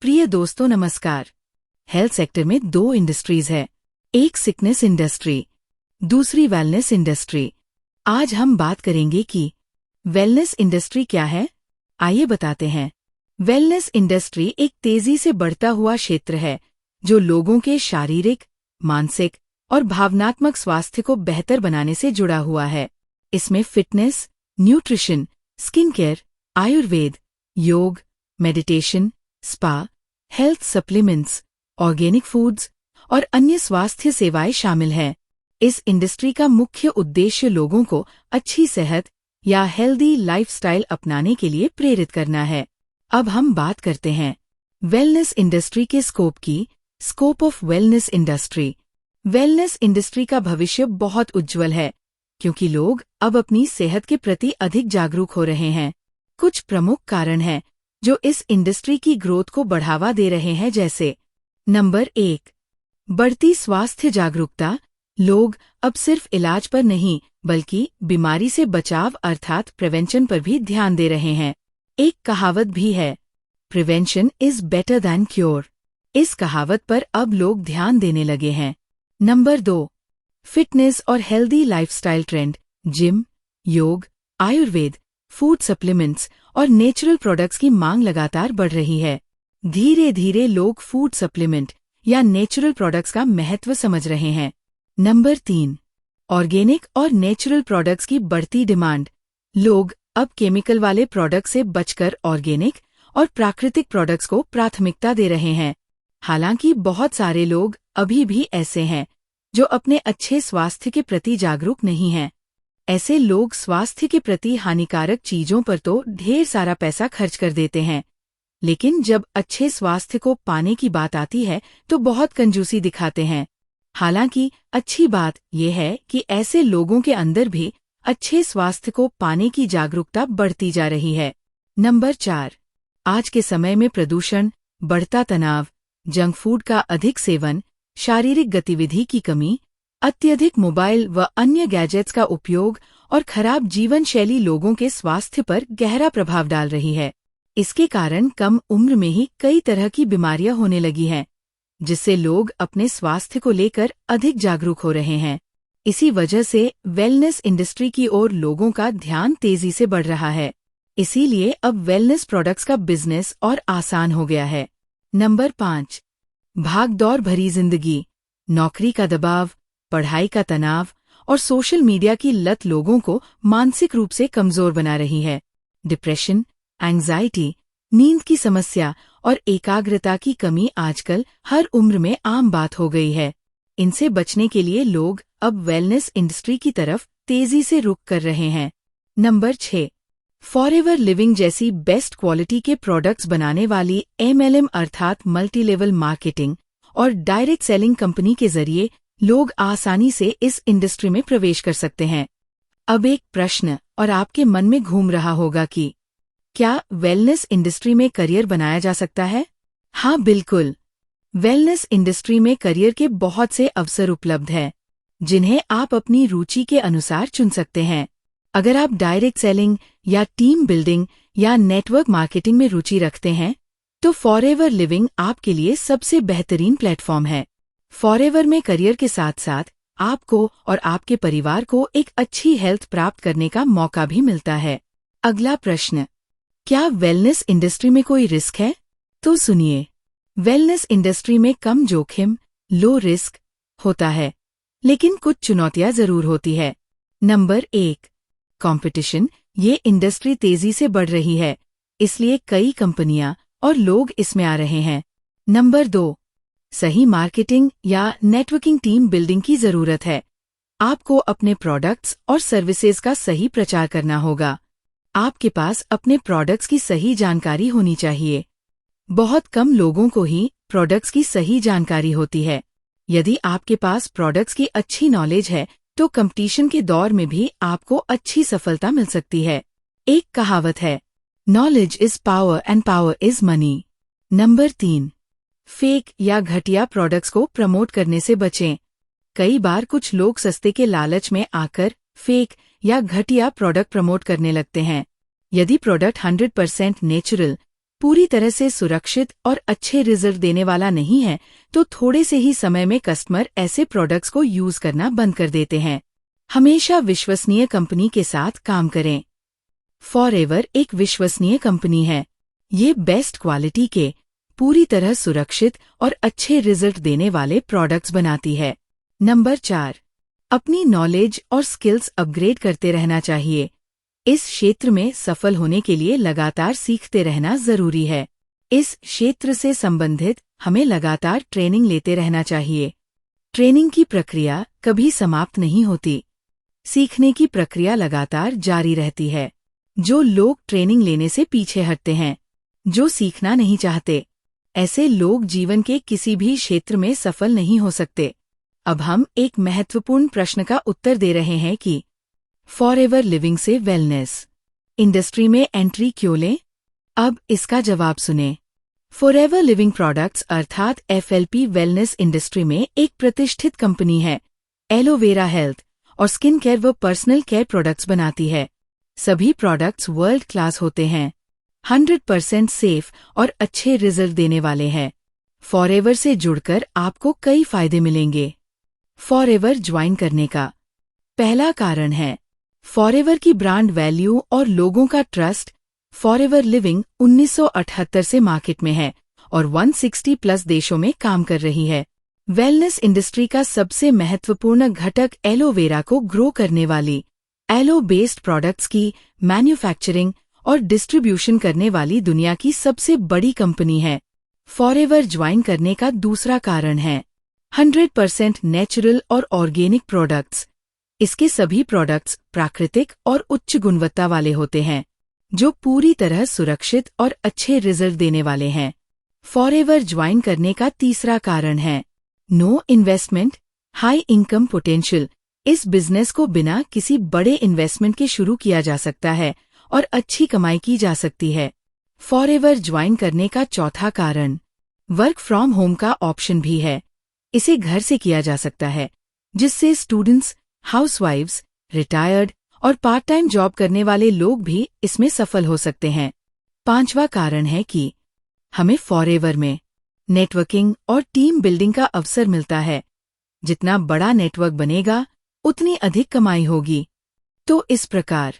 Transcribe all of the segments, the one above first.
प्रिय दोस्तों नमस्कार। हेल्थ सेक्टर में दो इंडस्ट्रीज है, एक सिकनेस इंडस्ट्री, दूसरी वेलनेस इंडस्ट्री। आज हम बात करेंगे कि वेलनेस इंडस्ट्री क्या है। आइए बताते हैं। वेलनेस इंडस्ट्री एक तेजी से बढ़ता हुआ क्षेत्र है जो लोगों के शारीरिक, मानसिक और भावनात्मक स्वास्थ्य को बेहतर बनाने से जुड़ा हुआ है। इसमें fitness, nutrition, skin care, Ayurveda, yoga, meditation, spa, health supplements, organic foods और अन्य स्वास्थ्य सेवाएं शामिल हैं। इस इंडस्ट्री का मुख्य उद्देश्य लोगों को अच्छी सेहत या हेल्दी लाइफस्टाइल अपनाने के लिए प्रेरित करना है। अब हम बात करते हैं वेलनेस इंडस्ट्री के स्कोप की। Scope of wellness industry. Wellness industry का भविष्य बहुत उज्जवल है क्योंकि लोग अब अपनी सेहत के प्रति अधिक जागरूक हो रहे हैं। कुछ प्रमुख कारण हैं जो इस इंडस्ट्री की ग्रोथ को बढ़ावा दे रहे हैं, जैसे नंबर 1, बढ़ती स्वास्थ्य जागरूकता। लोग अब सिर्फ इलाज पर नहीं बल्कि बीमारी से बचाव अर्थात प्रिवेंशन पर भी ध्यान दे रहे हैं। एक कहावत भी है, prevention is better than cure. इस कहावत पर अब लोग ध्यान देने लगे हैं। नंबर 2, फिटनेस और हेल्दी लाइफस्टाइल ट्रेंड। जिम, योग, आयुर्वेद, फूड सप्लीमेंट्स और नेचुरल प्रोडक्ट्स की मांग लगातार बढ़ रही है। धीरे धीरे लोग फूड सप्लीमेंट या नेचुरल प्रोडक्ट्स का महत्व समझ रहे हैं। नंबर 3, ऑर्गेनिक और नेचुरल प्रोडक्ट्स की बढ़ती डिमांड। लोग अब केमिकल वाले प्रोडक्ट से बचकर ऑर्गेनिक और प्राकृतिक प्रोडक्ट्स को प्राथमिकता दे रहे हैं। हालांकि बहुत सारे लोग अभी भी ऐसे हैं जो अपने अच्छे स्वास्थ्य के प्रति जागरूक नहीं हैं। ऐसे लोग स्वास्थ्य के प्रति हानिकारक चीजों पर तो ढेर सारा पैसा खर्च कर देते हैं, लेकिन जब अच्छे स्वास्थ्य को पाने की बात आती है तो बहुत कंजूसी दिखाते हैं। हालांकि अच्छी बात यह है कि ऐसे लोगों के अंदर भी अच्छे स्वास्थ्य को पाने की जागरूकता बढ़ती जा रही है। नंबर 4, आज के समय में प्रदूषण, बढ़ता तनाव, जंक फूड का अधिक सेवन, शारीरिक गतिविधि की कमी, अत्यधिक मोबाइल व अन्य गैजेट्स का उपयोग और खराब जीवन शैली लोगों के स्वास्थ्य पर गहरा प्रभाव डाल रही है। इसके कारण कम उम्र में ही कई तरह की बीमारियां होने लगी हैं, जिससे लोग अपने स्वास्थ्य को लेकर अधिक जागरूक हो रहे हैं। इसी वजह से वेलनेस इंडस्ट्री की ओर लोगों का ध्यान तेजी से बढ़ रहा है। इसीलिए अब वेलनेस प्रोडक्ट्स का बिजनेस और आसान हो गया है। नंबर 5, भागदौड़ भरी जिंदगी। नौकरी का दबाव, पढ़ाई का तनाव और सोशल मीडिया की लत लोगों को मानसिक रूप से कमजोर बना रही है। डिप्रेशन, एंग्जाइटी, नींद की समस्या और एकाग्रता की कमी आजकल हर उम्र में आम बात हो गई है। इनसे बचने के लिए लोग अब वेलनेस इंडस्ट्री की तरफ तेजी से रुख कर रहे हैं। नंबर 6, फॉरएवर लिविंग जैसी बेस्ट क्वालिटी के प्रोडक्ट्स बनाने वाली MLM अर्थात मल्टी लेवल मार्केटिंग और डायरेक्ट सेलिंग कंपनी के जरिए लोग आसानी से इस इंडस्ट्री में प्रवेश कर सकते हैं। अब एक प्रश्न और आपके मन में घूम रहा होगा कि क्या वेलनेस इंडस्ट्री में करियर बनाया जा सकता है? हाँ, बिल्कुल। वेलनेस इंडस्ट्री में करियर के बहुत से अवसर उपलब्ध हैं, जिन्हें आप अपनी रुचि के अनुसार चुन सकते हैं। अगर आप डायरेक्ट सेलिंग या टीम बिल्डिंग या नेटवर्क मार्केटिंग में रुचि रखते हैं, तो फॉरएवर लिविंग आपके लिए सबसे बेहतरीन प्लेटफॉर्म है। फॉरएवर में करियर के साथ साथ आपको और आपके परिवार को एक अच्छी हेल्थ प्राप्त करने का मौका भी मिलता है। अगला प्रश्न, क्या वेलनेस इंडस्ट्री में कोई रिस्क है? तो सुनिए, वेलनेस इंडस्ट्री में कम जोखिम, लो रिस्क होता है, लेकिन कुछ चुनौतियां जरूर होती है। Number 1, competition. ये इंडस्ट्री तेजी से बढ़ रही है, इसलिए कई कंपनियां और लोग इसमें आ रहे हैं। नंबर 2, सही मार्केटिंग या नेटवर्किंग टीम बिल्डिंग की जरूरत है। आपको अपने प्रोडक्ट्स और सर्विसेज का सही प्रचार करना होगा। आपके पास अपने प्रोडक्ट्स की सही जानकारी होनी चाहिए। बहुत कम लोगों को ही प्रोडक्ट्स की सही जानकारी होती है। यदि आपके पास प्रोडक्ट्स की अच्छी नॉलेज है तो कंपटीशन के दौर में भी आपको अच्छी सफलता मिल सकती है। एक कहावत है, knowledge is power and power is money. Number 3, fake या घटिया प्रोडक्ट्स को प्रमोट करने से बचें। कई बार कुछ लोग सस्ते के लालच में आकर फेक या घटिया प्रोडक्ट प्रमोट करने लगते हैं। यदि प्रोडक्ट 100% नेचुरल पूरी तरह से सुरक्षित और अच्छे रिजल्ट देने वाला नहीं है, तो थोड़े से ही समय में कस्टमर ऐसे प्रोडक्ट्स को यूज करना बंद कर देते हैं। हमेशा विश्वसनीय कंपनी के साथ काम करें। फॉरएवर एक विश्वसनीय कंपनी है। ये बेस्ट क्वालिटी के, पूरी तरह सुरक्षित और अच्छे रिजल्ट देने वाले प्रोडक्ट्स बनाती है। नंबर 4, अपनी नॉलेज और स्किल्स अपग्रेड करते रहना चाहिए। इस क्षेत्र में सफल होने के लिए लगातार सीखते रहना जरूरी है। इस क्षेत्र से संबंधित हमें लगातार ट्रेनिंग लेते रहना चाहिए। ट्रेनिंग की प्रक्रिया कभी समाप्त नहीं होती। सीखने की प्रक्रिया लगातार जारी रहती है। जो लोग ट्रेनिंग लेने से पीछे हटते हैं, जो सीखना नहीं चाहते, ऐसे लोग जीवन के किसी भी क्षेत्र में सफल नहीं हो सकते। अब हम एक महत्वपूर्ण प्रश्न का उत्तर दे रहे हैं कि फॉरएवर लिविंग से वेलनेस इंडस्ट्री में एंट्री क्यों लें? अब इसका जवाब सुने। फॉरएवर लिविंग प्रोडक्ट्स अर्थात FLP वेलनेस इंडस्ट्री में एक प्रतिष्ठित कंपनी है। एलोवेरा हेल्थ और स्किन केयर व पर्सनल केयर प्रोडक्ट्स बनाती है। सभी प्रोडक्ट्स वर्ल्ड क्लास होते हैं, 100% सेफ और अच्छे रिजल्ट देने वाले हैं। फॉरएवर से जुड़कर आपको कई फायदे मिलेंगे। फॉरएवर ज्वाइन करने का पहला कारण है फॉरएवर की ब्रांड वैल्यू और लोगों का ट्रस्ट। फॉरएवर लिविंग 1978 से मार्केट में है और 160+ देशों में काम कर रही है। वेलनेस इंडस्ट्री का सबसे महत्वपूर्ण घटक एलोवेरा को ग्रो करने वाली एलो बेस्ड प्रोडक्ट्स की मैन्युफैक्चरिंग और डिस्ट्रीब्यूशन करने वाली दुनिया की सबसे बड़ी कंपनी है। फॉरएवर ज्वाइन करने का दूसरा कारण है 100% नेचुरल और ऑर्गेनिक प्रोडक्ट्स। इसके सभी प्रोडक्ट्स प्राकृतिक और उच्च गुणवत्ता वाले होते हैं, जो पूरी तरह सुरक्षित और अच्छे रिजल्ट देने वाले हैं। फॉरएवर ज्वाइन करने का तीसरा कारण है no investment, high income potential. इस बिजनेस को बिना किसी बड़े इन्वेस्टमेंट के शुरू किया जा सकता है और अच्छी कमाई की जा सकती है। फॉरएवर ज्वाइन करने का चौथा कारण वर्क फ्रॉम होम का ऑप्शन भी है। इसे घर से किया जा सकता है, जिससे स्टूडेंट्स, हाउसवाइफ्स, रिटायर्ड और पार्ट टाइम जॉब करने वाले लोग भी इसमें सफल हो सकते हैं। पांचवा कारण है कि हमें फॉरएवर में नेटवर्किंग और टीम बिल्डिंग का अवसर मिलता है। जितना बड़ा नेटवर्क बनेगा, उतनी अधिक कमाई होगी। तो इस प्रकार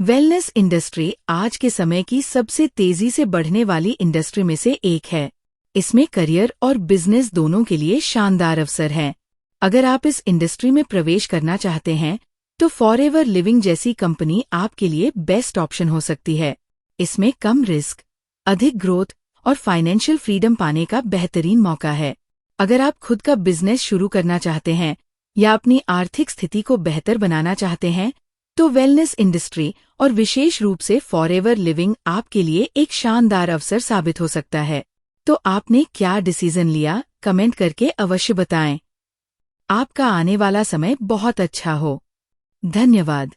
वेलनेस इंडस्ट्री आज के समय की सबसे तेजी से बढ़ने वाली इंडस्ट्री में से एक है। इसमें करियर और बिजनेस दोनों के लिए शानदार अवसर हैं। अगर आप इस इंडस्ट्री में प्रवेश करना चाहते हैं, तो फॉरएवर लिविंग जैसी कंपनी आपके लिए बेस्ट ऑप्शन हो सकती है। इसमें कम रिस्क, अधिक ग्रोथ और फाइनेंशियल फ्रीडम पाने का बेहतरीन मौका है। अगर आप खुद का बिजनेस शुरू करना चाहते हैं या अपनी आर्थिक स्थिति को बेहतर बनाना चाहते हैं, तो वेलनेस इंडस्ट्री और विशेष रूप से फॉरएवर लिविंग आपके लिए एक शानदार अवसर साबित हो सकता है। तो आपने क्या डिसीजन लिया, कमेंट करके अवश्य बताएं। आपका आने वाला समय बहुत अच्छा हो। धन्यवाद।